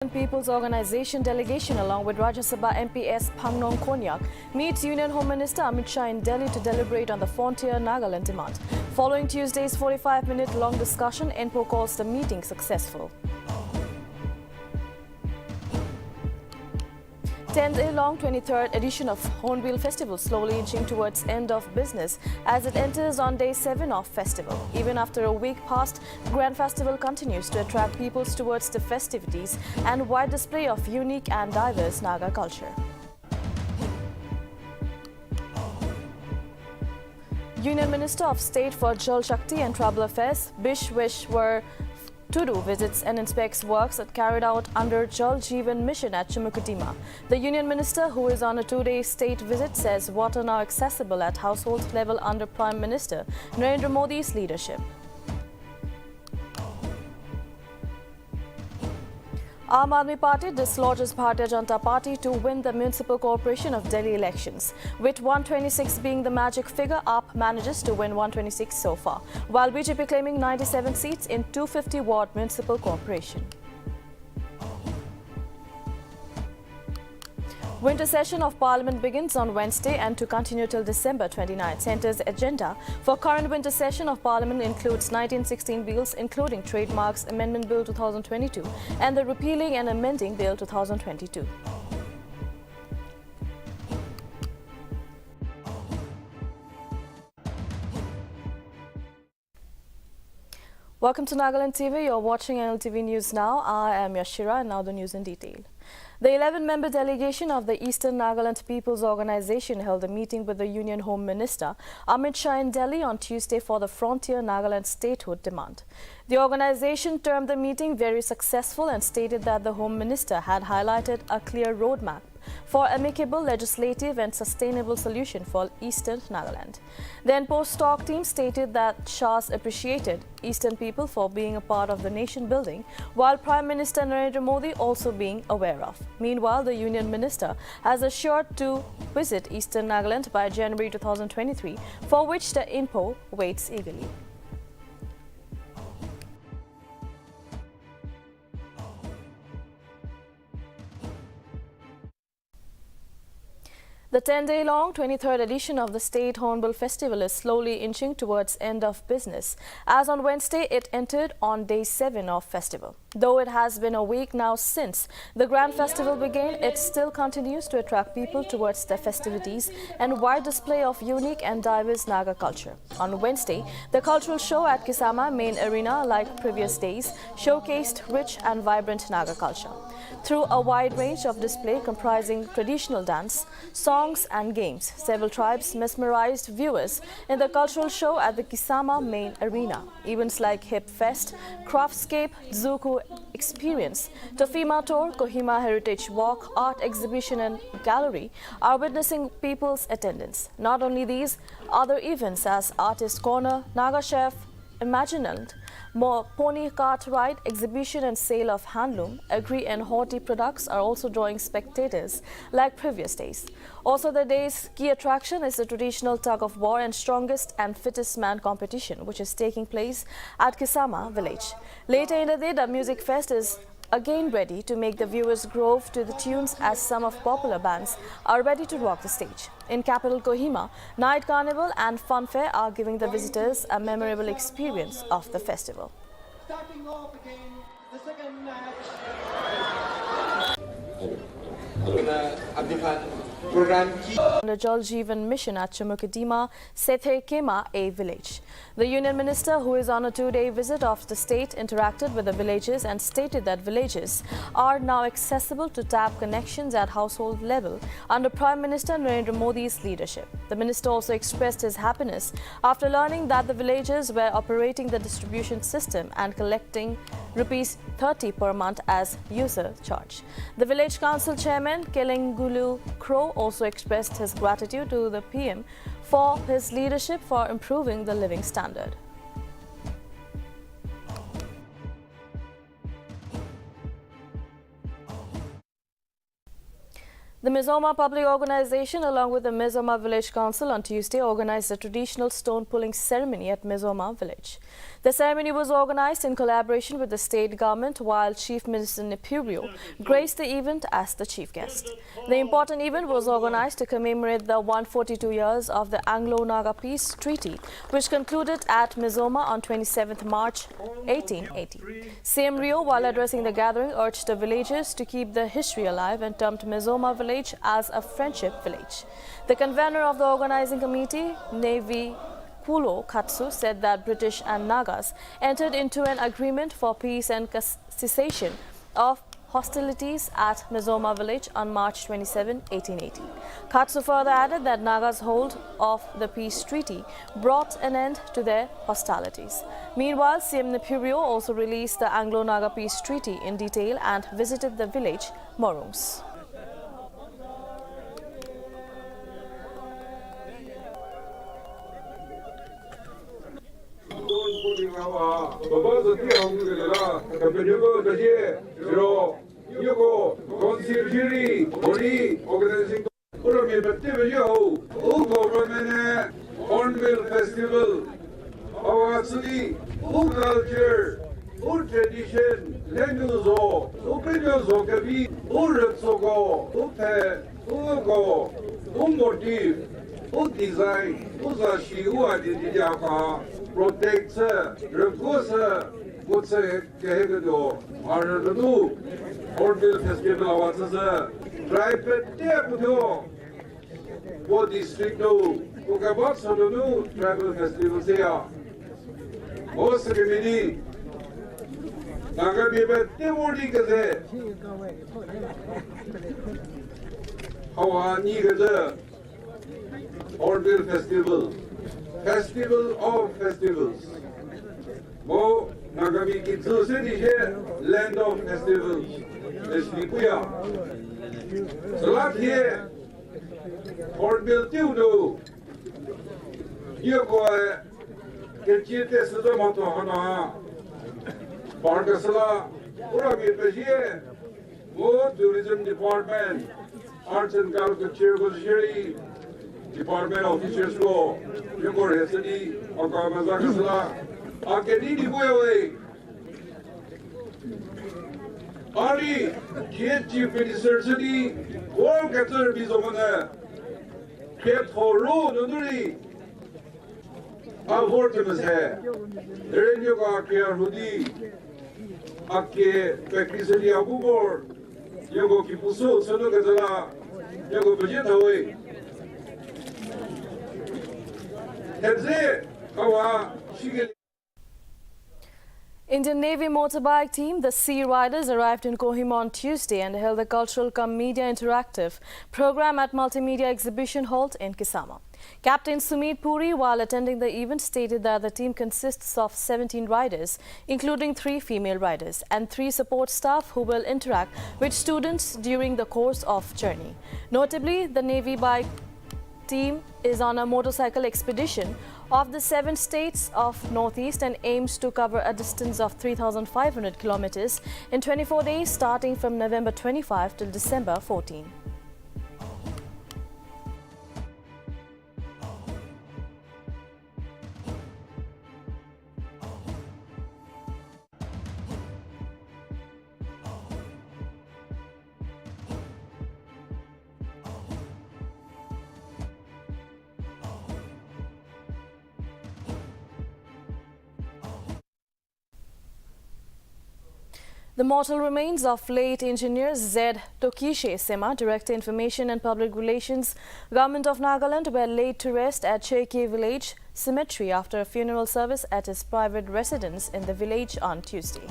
People's Organization delegation along with Rajya Sabha MPS Phangnong Konyak meets Union Home Minister Amit Shah in Delhi to deliberate on the frontier Nagaland demand. Following Tuesday's 45-minute long discussion, NPO calls the meeting successful. 10-day-long 23rd edition of Hornbill Festival slowly inching towards end of business as it enters on day 7 of festival. Even after a week past, the Grand Festival continues to attract peoples towards the festivities and wide display of unique and diverse Naga culture. Union Minister of State for Jal Shakti and Tribal Affairs, Bish Vishwar Tudu visits and inspects works carried out under Jal Jeevan Mission at Chimukadima. The Union Minister, who is on a 2-day state visit, says water now accessible at household level under Prime Minister Narendra Modi's leadership. Aam Aadmi Party dislodges Bharatiya Janata Party to win the Municipal Corporation of Delhi elections. With 126 being the magic figure, AAP manages to win 126 so far, while BJP claiming 97 seats in 250 ward Municipal Corporation. Winter session of Parliament begins on Wednesday and to continue till December 29. Centre's agenda for current winter session of Parliament includes 1916 bills including Trademarks Amendment Bill 2022 and the Repealing and Amending Bill 2022. Welcome to Nagaland TV. You're watching Nltv News now. I am Yashira and now the news in detail. The 11-member delegation of the Eastern Nagaland People's Organization held a meeting with the Union Home Minister Amit Shah in Delhi on Tuesday for the frontier Nagaland statehood demand. The organization termed the meeting very successful and stated that the Home Minister had highlighted a clear roadmap for amicable, legislative and sustainable solution for Eastern Nagaland. The NPO's talk team stated that Shah's appreciated Eastern people for being a part of the nation building, while Prime Minister Narendra Modi also being aware of. Meanwhile, the Union Minister has assured to visit Eastern Nagaland by January 2023, for which the NPO waits eagerly. The 10-day-long 23rd edition of the State Hornbill Festival is slowly inching towards end of business, as on Wednesday it entered on day 7 of festival. Though it has been a week now since the Grand Festival began, it still continues to attract people towards the festivities and wide display of unique and diverse Naga culture. On Wednesday, the cultural show at Kisama main arena, like previous days, showcased rich and vibrant Naga culture through a wide range of display comprising traditional dance, songs and games. Several tribes mesmerized viewers in the cultural show at the Kisama main arena. Events like Hip Fest, Craftscape, Zuku Experience, Tofima Tour, Kohima Heritage Walk, Art Exhibition and Gallery are witnessing people's attendance. Not only these, other events as Artist Corner, Naga Chef, Imaginant, more pony cart ride, exhibition and sale of handloom, agri and horti products are also drawing spectators like previous days. Also, the day's key attraction is the traditional tug of war and strongest and fittest man competition, which is taking place at Kisama village. Later in the day, the music fest is again ready to make the viewers groove to the tunes as some of popular bands are ready to rock the stage. In capital Kohima, night carnival and fun fair are giving the visitors a memorable experience of the festival. Starting off again, the second match. The Jal Jeevan Mission at Chimukadima, Sethe Kema, a village. The Union Minister, who is on a 2-day visit of the state, interacted with the villages and stated that villages are now accessible to tap connections at household level under Prime Minister Narendra Modi's leadership. The minister also expressed his happiness after learning that the villages were operating the distribution system and collecting Rs 30 per month as user charge. The village council chairman Kelengulu Crow also expressed his gratitude to the PM for his leadership for improving the living standard. The Mizoma Public Organization, along with the Mizoma Village Council, on Tuesday organized a traditional stone pulling ceremony at Mizoma village. The ceremony was organized in collaboration with the state government, while Chief Minister Nltv graced the event as the chief guest. The important event was organized to commemorate the 142 years of the Anglo-Naga Peace Treaty, which concluded at Mizoma on 27th March 1880. CM Rio, while addressing the gathering, urged the villagers to keep the history alive and termed Mizoma village as a friendship village. The convener of the organizing committee, Navy Pulo Katsu, said that British and Nagas entered into an agreement for peace and cessation of hostilities at Mizoma village on March 27, 1880. Katsu further added that Nagas' hold of the peace treaty brought an end to their hostilities. Meanwhile, CM Nltv also released the Anglo-Naga peace treaty in detail and visited the village Morungs. Hornbill Festival, our city, our culture, our tradition, language, opinions, our motive, our design, our identity, protect, Hornbill Festival, our tribe, what district tribal festival here. Most community, Nagaland, Temori Gaze, Hawani Gaze, Hornbill Festival, Festival of Festivals. Mo Nagami Kitsu City here, land of festivals. Esnikuya. So here. Hornbill Tudo. You go get this to the Motohana. Pargasala, Urami Pajie, Mo Tourism Department, Arts and Culture Department Officers Go, you go Hesedi, Okamazakasala, Akedi Bueway. Ari, get Chief Minister City, all Catar Bizomana. Get for road, Nuri. Avortamus hai. Renyo ka care hudi. Akke practically abubor. Yogo ki puso sunu gazala. Yogo budget hoy. Hedze kawa shigel. Indian Navy motorbike team, the Sea Riders, arrived in Kohima on Tuesday and held the Cultural cum Media Interactive program at Multimedia Exhibition Hall in Kisama. Captain Sumit Puri, while attending the event, stated that the team consists of 17 riders, including 3 female riders and 3 support staff who will interact with students during the course of journey. Notably, the Navy bike team is on a motorcycle expedition of the 7 states of Northeast and aims to cover a distance of 3,500 kilometers in 24 days starting from November 25 till December 14. The mortal remains of late engineer Z. Tokishe Sema, Director Information and Public Relations, Government of Nagaland, were laid to rest at Cheke Village Cemetery after a funeral service at his private residence in the village on Tuesday.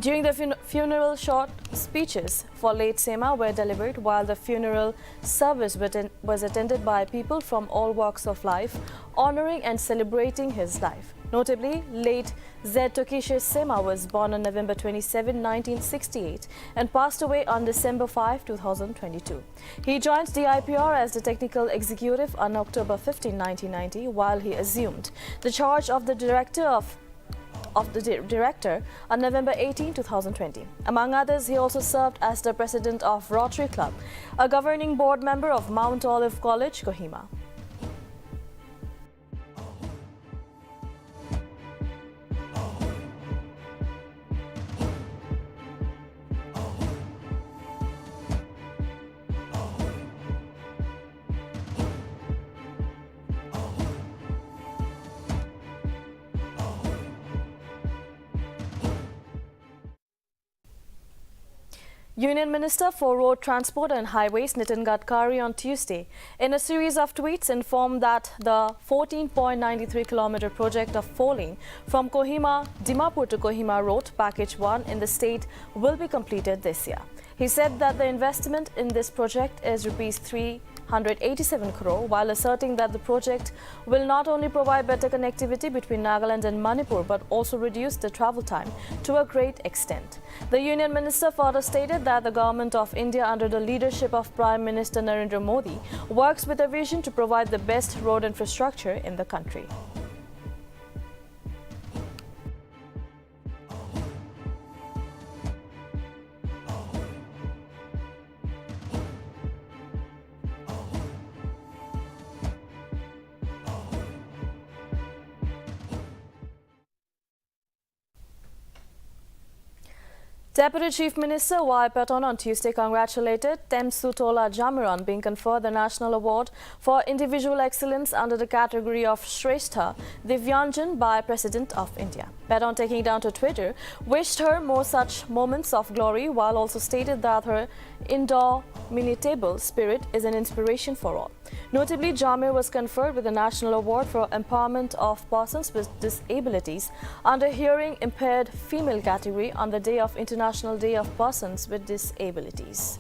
During the funeral, short speeches for late Sema were delivered, while the funeral service was attended by people from all walks of life, honoring and celebrating his life. Notably, late Z. Tokishe Sema was born on November 27, 1968 and passed away on December 5, 2022. He joined DIPR as the Technical Executive on October 15, 1990, while he assumed the charge of the Director of of the director on November 18, 2020. Among others, he also served as the president of Rotary Club, a governing board member of Mount Olive College, Kohima. Union Minister for Road Transport and Highways Nitin Gadkari on Tuesday, in a series of tweets, informed that the 14.93-kilometer project of 4-lane from Kohima, Dimapur to Kohima Road, Package 1 in the state will be completed this year. He said that the investment in this project is Rs 387 crore, while asserting that the project will not only provide better connectivity between Nagaland and Manipur but also reduce the travel time to a great extent. The Union Minister further stated that the Government of India, under the leadership of Prime Minister Narendra Modi, works with a vision to provide the best road infrastructure in the country. Deputy Chief Minister Y. Paton on Tuesday congratulated Temsutola Jamir on being conferred the National Award for Individual Excellence under the category of Shrestha Divyanjan by President of India. Paton, taking down to Twitter, wished her more such moments of glory, while also stated that her indomitable spirit is an inspiration for all. Notably, Jamir was conferred with the National Award for Empowerment of Persons with Disabilities under Hearing Impaired Female category on the day of International Day of Persons with Disabilities.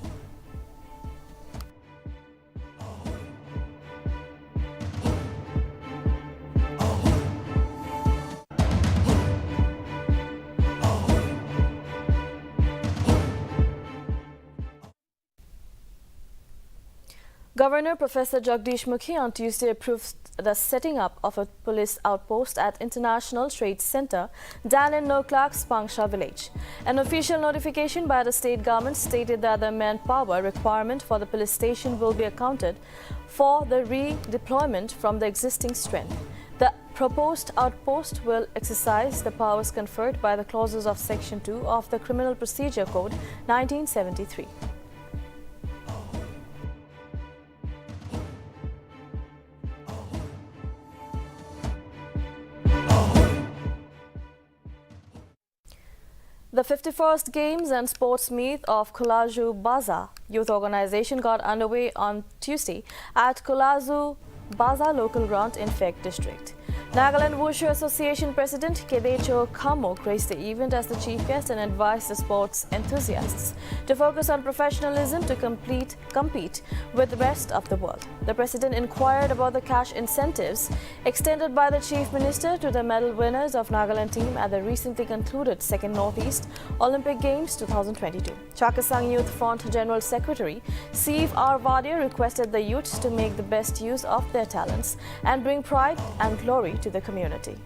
Governor Professor Jagdish Mukhi on Tuesday approved the setting up of a police outpost at International Trade Center, Dan and No Clark's Pangsha village. An official notification by the state government stated that the manpower requirement for the police station will be accounted for the redeployment from the existing strength. The proposed outpost will exercise the powers conferred by the clauses of Section 2 of the Criminal Procedure Code 1973. The 51st Games and Sports Meet of Kulazu Baza Youth Organization got underway on Tuesday at Kulazu Baza Local Ground in Fek District. Nagaland Wushu Association President Kedecho Kamo graced the event as the chief guest and advised the sports enthusiasts to focus on professionalism to compete with the rest of the world. The president inquired about the cash incentives extended by the chief minister to the medal winners of Nagaland team at the recently concluded 2nd Northeast Olympic Games 2022. Chakasang Youth Front General Secretary Siv R. Vadia requested the youths to make the best use of their talents and bring pride and glory to the community.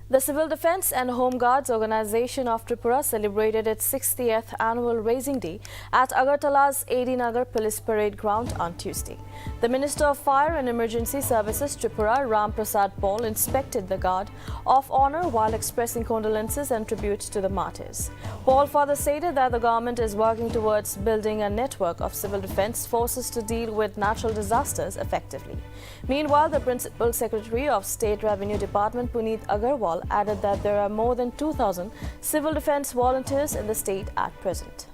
The Civil Defence and Home Guards Organization of Tripura celebrated its 60th annual Raising Day at Agartala's AD Nagar Police Parade Ground on Tuesday. The Minister of Fire and Emergency Services Tripura, Ram Prasad Paul, inspected the Guard of Honour while expressing condolences and tributes to the martyrs. Paul further stated that the government is working towards building a network of civil defence forces to deal with natural disasters effectively. Meanwhile, the Principal Secretary of State Revenue Department, Puneet Agarwal, added that there are more than 2,000 civil defence volunteers in the state at present.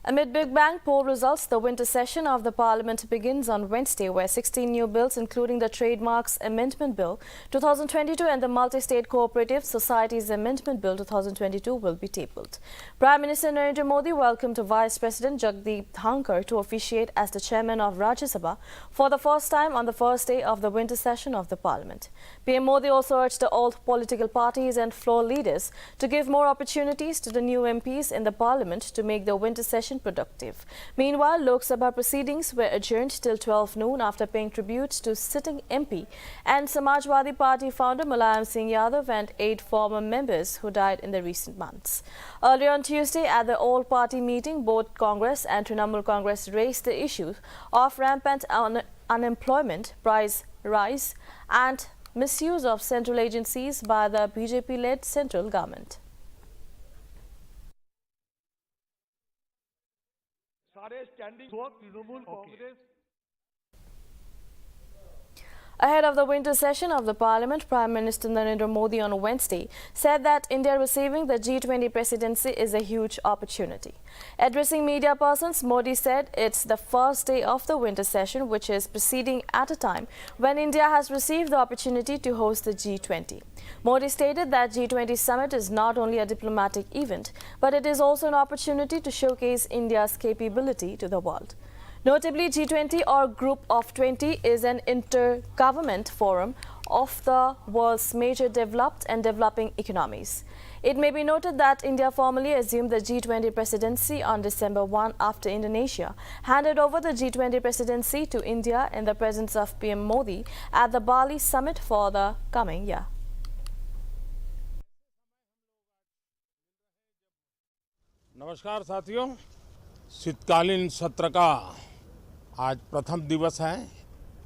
Amid Big Bang poll results, the winter session of the Parliament begins on Wednesday, where 16 new bills, including the Trademarks Amendment Bill 2022 and the Multi-State Cooperative Societies Amendment Bill 2022 will be tabled. Prime Minister Narendra Modi welcomed Vice President Jagdeep Dhankar to officiate as the chairman of Rajya Sabha for the first time on the first day of the winter session of the Parliament. PM Modi also urged all political parties and floor leaders to give more opportunities to the new MPs in the Parliament to make the winter session productive. Meanwhile, Lok Sabha proceedings were adjourned till 12 noon after paying tribute to sitting MP and Samajwadi Party founder Mulayam Singh Yadav and 8 former members who died in the recent months. Earlier on Tuesday, at the all-party meeting, both Congress and Trinamool Congress raised the issue of rampant unemployment, price rise and misuse of central agencies by the BJP-led central government. Ahead of the winter session of the Parliament, Prime Minister Narendra Modi on Wednesday said that India receiving the G20 presidency is a huge opportunity. Addressing media persons, Modi said it's the first day of the winter session, which is proceeding at a time when India has received the opportunity to host the G20. Modi stated that G20 summit is not only a diplomatic event, but it is also an opportunity to showcase India's capability to the world. Notably, G20 or Group of 20 is an inter-government forum of the world's major developed and developing economies. It may be noted that India formally assumed the G20 presidency on December 1 after Indonesia handed over the G20 presidency to India in the presence of PM Modi at the Bali summit for the coming year. नमस्कार साथियों, शीतकालीन सत्र का आज प्रथम दिवस है।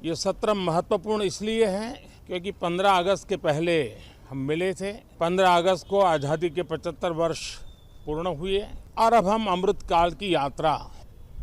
ये सत्र महत्वपूर्ण इसलिए है क्योंकि 15 अगस्त के पहले हम मिले थे। 15 अगस्त को आज़ादी के 75 वर्ष पूर्ण हुए और अब हम अमृत काल की यात्रा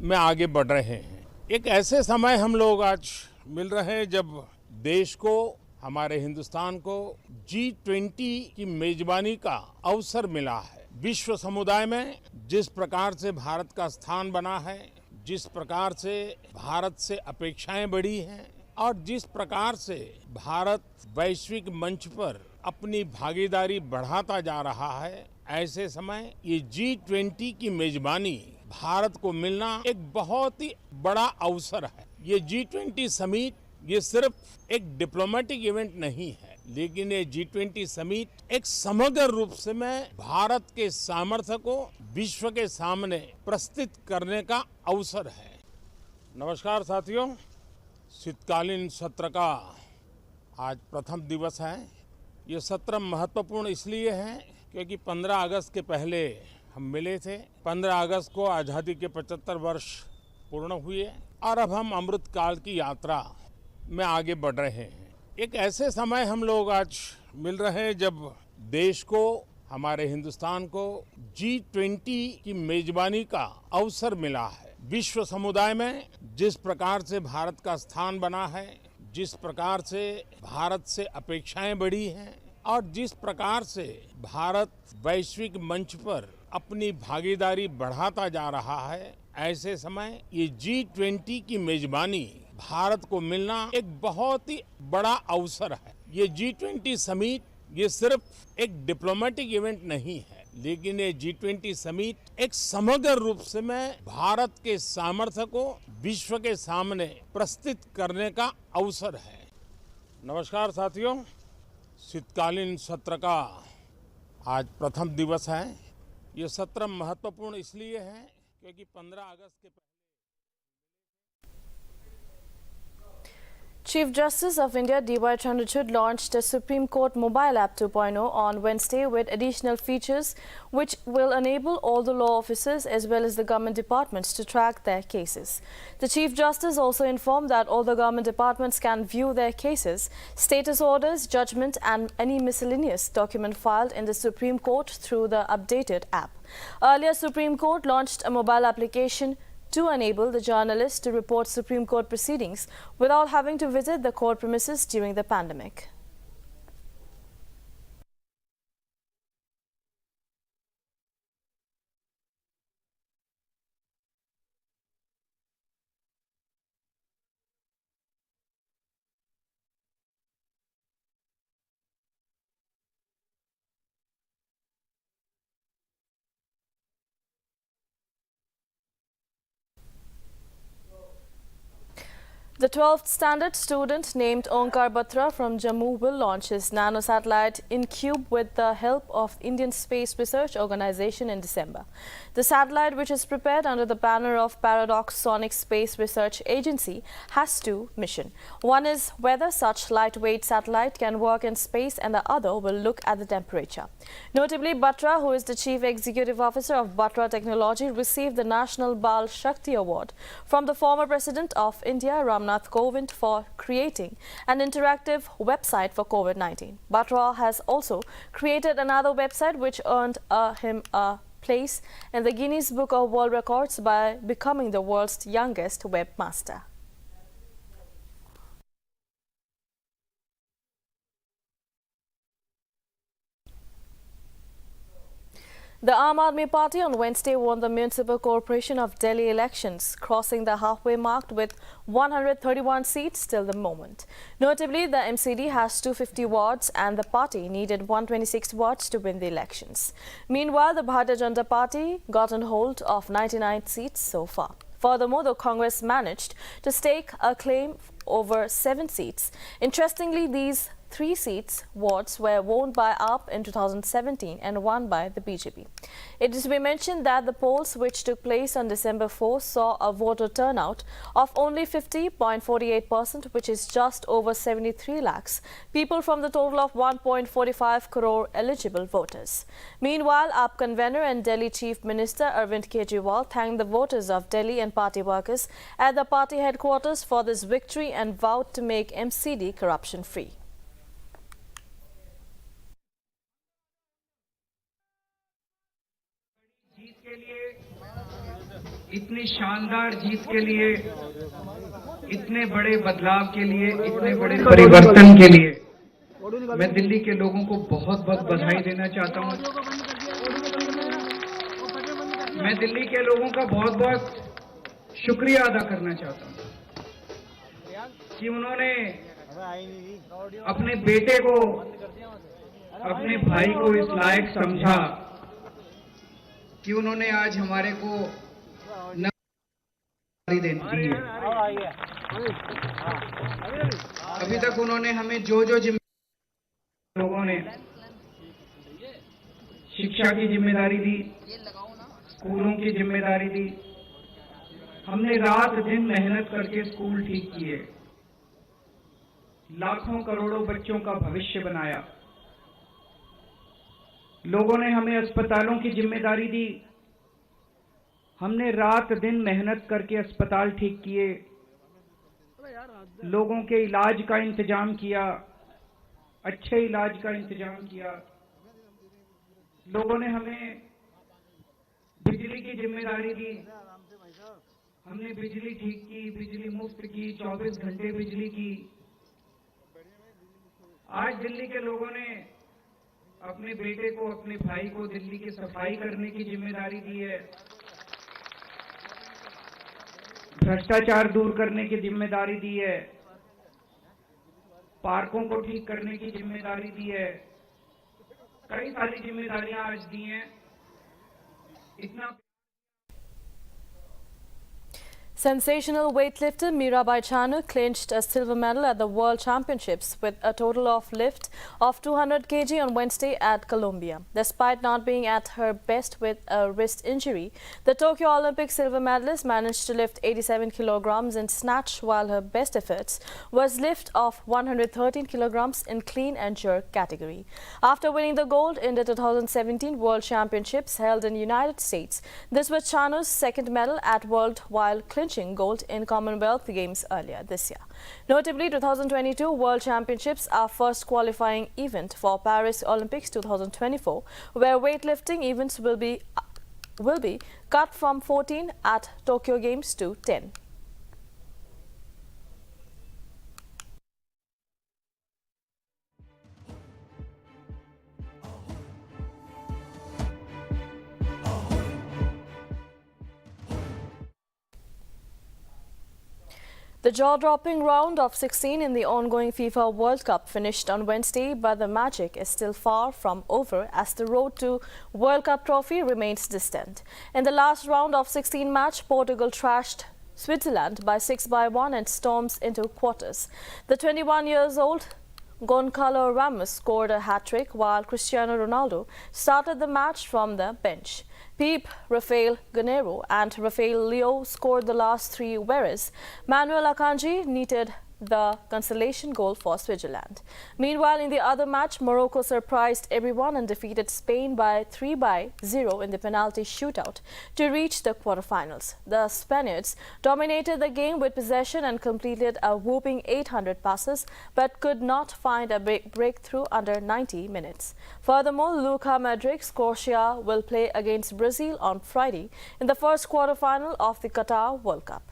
में आगे बढ़ रहे हैं। एक ऐसे समय हम लोग आज मिल रहे हैं जब देश को, हमारे हिंदुस्तान को G20 की मेजबानी का अवसर मिला है। विश्व समुदाय में जिस प्रकार से भारत का स्थान बना है, जिस प्रकार से भारत से अपेक्षाएं बढ़ी हैं और जिस प्रकार से भारत वैश्विक मंच पर अपनी भागीदारी बढ़ाता जा रहा है, ऐसे समय ये G20 की मेजबानी भारत को मिलना एक बहुत ही बड़ा अवसर है। ये G20 समिट ये सिर्फ एक डिप्लोमेटिक इवेंट नहीं है, लेकिन ये G20 समिट एक समग्र रूप से में भारत के सामर्थ्य को विश्व के सामने प्रस्तुत करने का अवसर है। नमस्कार साथियों, शीतकालीन सत्र का आज प्रथम दिवस है। ये सत्र महत्वपूर्ण इसलिए है क्योंकि 15 अगस्त के पहले हम मिले थे। 15 अगस्त को आज़ादी के 75 वर्ष पूर्ण हुए और अब हम अमृत काल की यात्रा में आगे बढ़ रहे हैं। एक ऐसे समय हम लोग आज मिल रहे हैं जब देश को, हमारे हिंदुस्तान को G20 की मेजबानी का अवसर मिला है। विश्व समुदाय में जिस प्रकार से भारत का स्थान बना है, जिस प्रकार से भारत से अपेक्षाएं बढ़ी हैं और जिस प्रकार से भारत वैश्विक मंच पर अपनी भागीदारी बढ़ाता जा रहा है, ऐसे समय ये G20 की मेजबानी भारत को मिलना एक बहुत ही बड़ा अवसर है। ये G20 समिट ये सिर्फ एक डिप्लोमेटिक इवेंट नहीं है, लेकिन ये G20 समिट एक समग्र रूप से में भारत के सामर्थ्य को विश्व के सामने प्रस्तुत करने का अवसर है। नमस्कार साथियों, शीतकालीन सत्र का आज प्रथम दिवस है। ये सत्र महत्वपूर्ण इसलिए है क्योंकि 15 अगस्त के Chief Justice of India D.Y. Chandrachud launched a Supreme Court mobile app 2.0 on Wednesday with additional features which will enable all the law officers as well as the government departments to track their cases. The Chief Justice also informed that all the government departments can view their cases, status orders, judgment and any miscellaneous document filed in the Supreme Court through the updated app. Earlier, Supreme Court launched a mobile application to enable the journalists to report Supreme Court proceedings without having to visit the court premises during the pandemic. The 12th standard student named Onkar Batra from Jammu will launch his nanosatellite InCube with the help of Indian Space Research Organization in December. The satellite, which is prepared under the banner of Paradox Sonic Space Research Agency, has two missions. One is whether such lightweight satellite can work in space, and the other will look at the temperature. Notably, Batra, who is the Chief Executive Officer of Batra Technology, received the National Bal Shakti Award from the former President of India, Ramnath Kovind, for creating an interactive website for COVID-19. Batra has also created another website which earned him a place in the Guinness Book of World Records by becoming the world's youngest webmaster. The Aam Aadmi Party on Wednesday won the Municipal Corporation of Delhi elections, crossing the halfway mark with 131 seats till the moment. Notably, the MCD has 250 wards and the party needed 126 wards to win the elections. Meanwhile, the Bharatiya Janata Party gotten hold of 99 seats so far. Furthermore, the Congress managed to stake a claim over 7 seats. Interestingly, these 3 seats wards were won by AAP in 2017 and won by the BJP. It is to be mentioned that the polls which took place on December 4 saw a voter turnout of only 50.48%, which is just over 73 lakhs people from the total of 1.45 crore eligible voters. Meanwhile, AAP convener and Delhi Chief Minister Arvind Kejriwal thanked the voters of Delhi and party workers at the party headquarters for this victory and vowed to make MCD corruption-free. इतनी शानदार जीत के लिए, इतने बड़े बदलाव के लिए, इतने बड़े परिवर्तन के लिए मैं दिल्ली के लोगों को बहुत बहुत बधाई देना चाहता हूं। मैं दिल्ली के लोगों का बहुत बहुत शुक्रिया अदा करना चाहता हूं कि उन्होंने अपने बेटे को, अपने भाई को इस लायक समझा कि उन्होंने आज हमारे को दी है। अभी तक उन्होंने हमें जो जिम्मेदारी, लोगों ने शिक्षा की जिम्मेदारी दी, स्कूलों की जिम्मेदारी दी, हमने रात दिन मेहनत करके स्कूल ठीक किए, लाखों करोड़ों बच्चों का भविष्य बनाया। लोगों ने हमें अस्पतालों की जिम्मेदारी दी, हमने रात दिन मेहनत करके अस्पताल ठीक किए, लोगों के इलाज का इंतजाम किया, अच्छे इलाज का इंतजाम किया। लोगों ने हमें बिजली की जिम्मेदारी दी, हमने बिजली ठीक की, बिजली मुफ्त की, 24 घंटे बिजली की। आज दिल्ली के लोगों ने अपने बेटे को, अपने भाई को दिल्ली की सफाई करने की जिम्मेदारी दी है, भ्रष्टाचार दूर करने की जिम्मेदारी दी है, पार्कों को ठीक करने की जिम्मेदारी दी है, कई सारी जिम्मेदारियां आज दी हैं। इतना Sensational weightlifter Mirabai Chanu clinched a silver medal at the World Championships with a total of lift of 200 kg on Wednesday at Colombia. Despite not being at her best with a wrist injury, the Tokyo Olympic silver medalist managed to lift 87 kilograms in snatch, while her best efforts was lift of 113 kilograms in clean and jerk category. After winning the gold in the 2017 World Championships held in United States, this was Chanu's second medal at World, while clinching gold in Commonwealth Games earlier this year. Notably, 2022 World Championships are first qualifying event for Paris Olympics 2024, where weightlifting events will be cut from 14 at Tokyo Games to 10. The jaw-dropping round of 16 in the ongoing FIFA World Cup finished on Wednesday, but the magic is still far from over as the road to World Cup trophy remains distant. In the last round of 16 match, Portugal thrashed Switzerland by 6-1 and storms into quarters. The 21 years old Gonçalo Ramos scored a hat-trick while Cristiano Ronaldo started the match from the bench. Pepe, Rafael Guerreiro and Rafael Leo scored the last three, whereas Manuel Akanji netted the consolation goal for Switzerland. Meanwhile, in the other match, Morocco surprised everyone and defeated Spain by 3-0 in the penalty shootout to reach the quarterfinals. The Spaniards dominated the game with possession and completed a whopping 800 passes, but could not find a breakthrough under 90 minutes. Furthermore, Luka Modric's Croatia will play against Brazil on Friday in the first quarterfinal of the Qatar World Cup.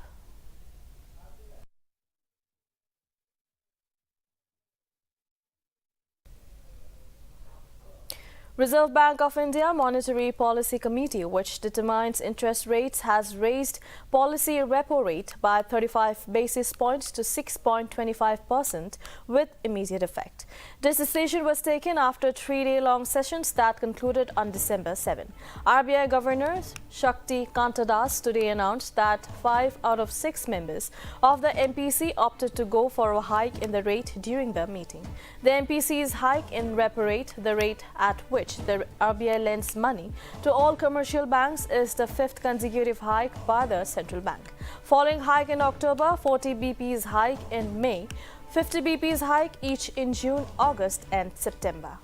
Reserve Bank of India Monetary Policy Committee, which determines interest rates, has raised policy repo rate by 35 basis points to 6.25% with immediate effect. This decision was taken after 3-day-long sessions that concluded on December 7. RBI Governor Shakti Kanta Das today announced that 5 out of 6 members of the MPC opted to go for a hike in the rate during the meeting. The MPC's hike in repo rate, the rate at which the RBI lends money to all commercial banks, is the 5th consecutive hike by the central bank. Following hike in October, 40 BP's hike in May, 50 BP's hike each in June, August and September.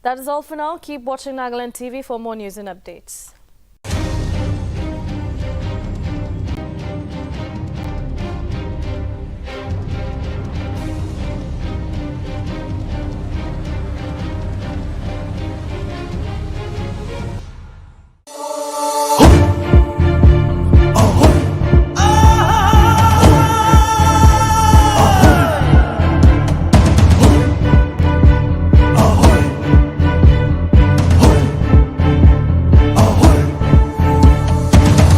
That is all for now. Keep watching Nagaland TV for more news and updates.